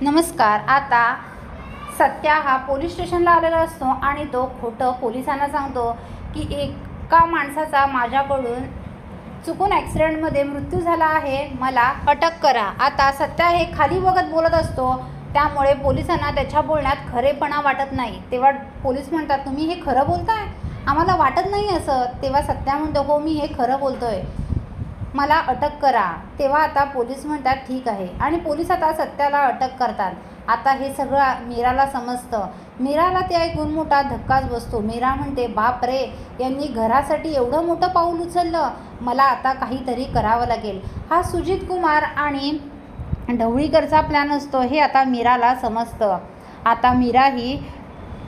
नमस्कार। आता सत्या हा पोलीस स्टेशनला आलेला असतो आणि तो खोटं पोलिसांना सांगतो की एका माणसाचा माझ्याकडून चुकून ॲक्सिडेंटमध्ये मृत्यू झाला आहे, मला अटक करा। आता सत्या हे खाली बघत बोलत असतो, त्यामुळे पोलिसांना त्याच्या बोलण्यात खरेपणा वाटत नाही। तेव्हा पोलीस म्हणतात, तुम्ही हे खरं बोलताय? आम्हाला वाटत नाही असं। तेव्हा सत्या म्हणतो, हो मी हे खरं बोलतोय, मला अटक करा। तेव्हा आता पोलीस म्हणतात ठीक आहे आणि पोलीस आता सत्याला अटक करतात। आता हे सगळं मीराला समजतं। मीराला ते ऐकून मोठा धक्काच बसतो। मीरा म्हणते, बाप रे, यांनी घरासाठी एवढं मोठं पाऊल उचललं, मला आता काहीतरी करावं लागेल। हा सुजित कुमार आणि ढवळीकरचा प्लॅन असतो हे आता मीराला समजतं। आता मीरा ही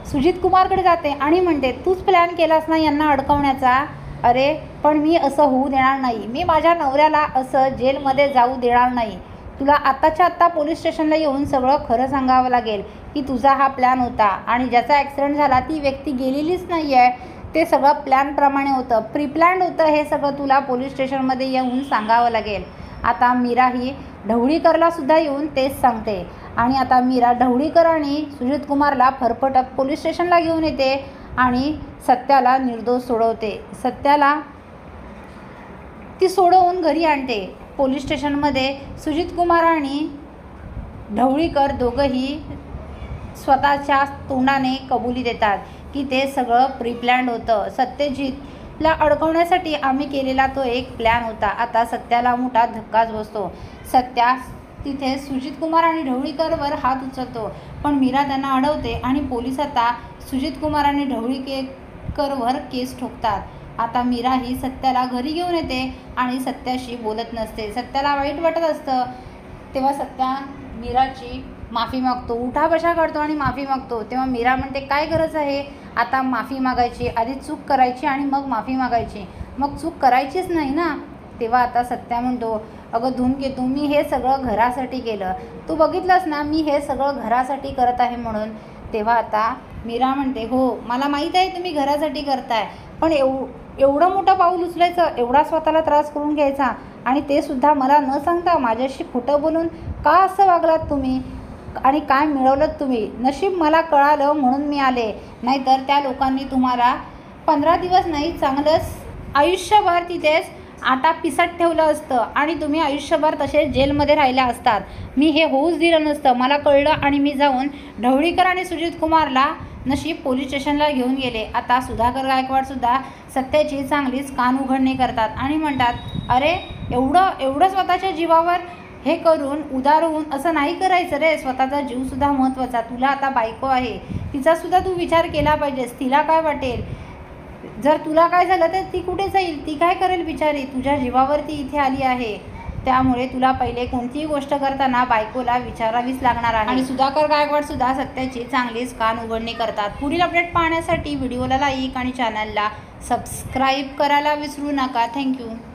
सुजित कुमारकडे जाते आणि म्हणते, तूच प्लॅन केलास ना यांना अडकवण्याचा? अरे पण मी असं होऊ देणार नाही, मी माझ्या नवऱ्याला असं जेलमध्ये जाऊ देणार नाही। तुला आत्ताच्या आत्ता पोलीस स्टेशनला येऊन सगळं खरं सांगावं लागेल की तुझा हा प्लॅन होता आणि ज्याचा ॲक्सिडेंट झाला ती व्यक्ती गेलेलीच नाही आहे, ते सगळं प्लॅनप्रमाणे होतं, प्रीप्लॅन्ड होतं, हे सगळं तुला पोलीस स्टेशनमध्ये येऊन सांगावं लागेल। आता मीरा ही ढवळीकरलासुद्धा येऊन तेच सांगते आणि आता मीरा ढवळीकर आणि सुजित कुमारला फरफटत पोलीस स्टेशनला घेऊन येते आणि सत्याला निर्दोष सोडवते। सत्याला ती सोडवून घरी आणते। पोलीस स्टेशनमध्ये सुजित कुमार आणि ढवळीकर दोघंही स्वतःच्या तोंडाने कबुली देतात की ते सगळं प्रीप्लॅन्ड होतं, सत्यजितला अडकवण्यासाठी आम्ही केलेला तो एक प्लॅन होता। आता सत्याला मोठा धक्काच बसतो। सत्या तिथे सुजित कुमार आणि ढवळीकरवर हात उचलतो, पण मीरा त्यांना अडवते आणि पोलीस आता सुजित कुमार आणि ढवळीकरवर केस ठोकतात। आता मीरा ही सत्याला घरी घेऊन येते आणि सत्याशी बोलत नसते। सत्याला वाईट वाटत असतं। तेव्हा सत्या मीराची माफी मागतो, उठाबशा काढतो आणि माफी मागतो। तेव्हा मीरा म्हणते, काय गरज आहे आता माफी मागायची? आधी चूक करायची आणि मग माफी मागायची, मग चूक करायचीच नाही ना। तेव्हा आता सत्या म्हणतो, अगं धूमकेतू, मी हे सगळं घरासाठी केलं, तू बघितलंस ना मी हे सगळं घरासाठी करत आहे म्हणून। तेव्हा आता मीरा म्हणते, हो मला माहीत आहे तुम्ही घरासाठी करताय, पण एवढं मोठं पाऊल उचलायचं, एवढा स्वतःला त्रास करून घ्यायचा आणि ते सुद्धा मला न सांगता माझ्याशी खोटं बोलून का असं वागलात तुम्ही आणि काय मिळवलं तुम्ही? नशीब मला कळालं म्हणून मी आले, नाहीतर त्या लोकांनी तुम्हाला 15 दिवस नाही, चांगलंच आयुष्यभर तिथेच आटा पिसत ठेवलं असतं आणि तुम्ही आयुष्यभर तसे जेलमध्ये राहिल्या असतात। मी हे होऊच दिलं नसतं, मला कळलं आणि मी जाऊन ढवळीकर आणि सुजित कुमारला नशीब पोलीस स्टेशनला घेऊन गेले। आता सुधाकर गायकवाडसुद्धा सत्याची चांगलीच कान उघडणी करतात आणि म्हणतात, अरे एवढं स्वतःच्या जीवावर हे करून उदार होऊन असं नाही करायचं रे, स्वतःचा जीवसुद्धा महत्त्वाचा। तुला आता बायको आहे, तिचासुद्धा तू विचार केला पाहिजेस, तिला काय वाटेल? जर तुला काय झालं तर ती कुठे जाईल, ती काय करेल बिचारी? तुझ्या जीवावरती इथे आली आहे, त्यामुळे तुला पहिले कोणतीही गोष्ट करताना बायकोला विचारावीच लागणार आहे। आणि सुधाकर गायकवाड सुद्धा सत्याची चांगलीच कान उघडणी करतात। पुढील अपडेट पाहण्यासाठी व्हिडिओला लाईक आणि चॅनलला सबस्क्राईब करायला विसरू नका। थँक्यू।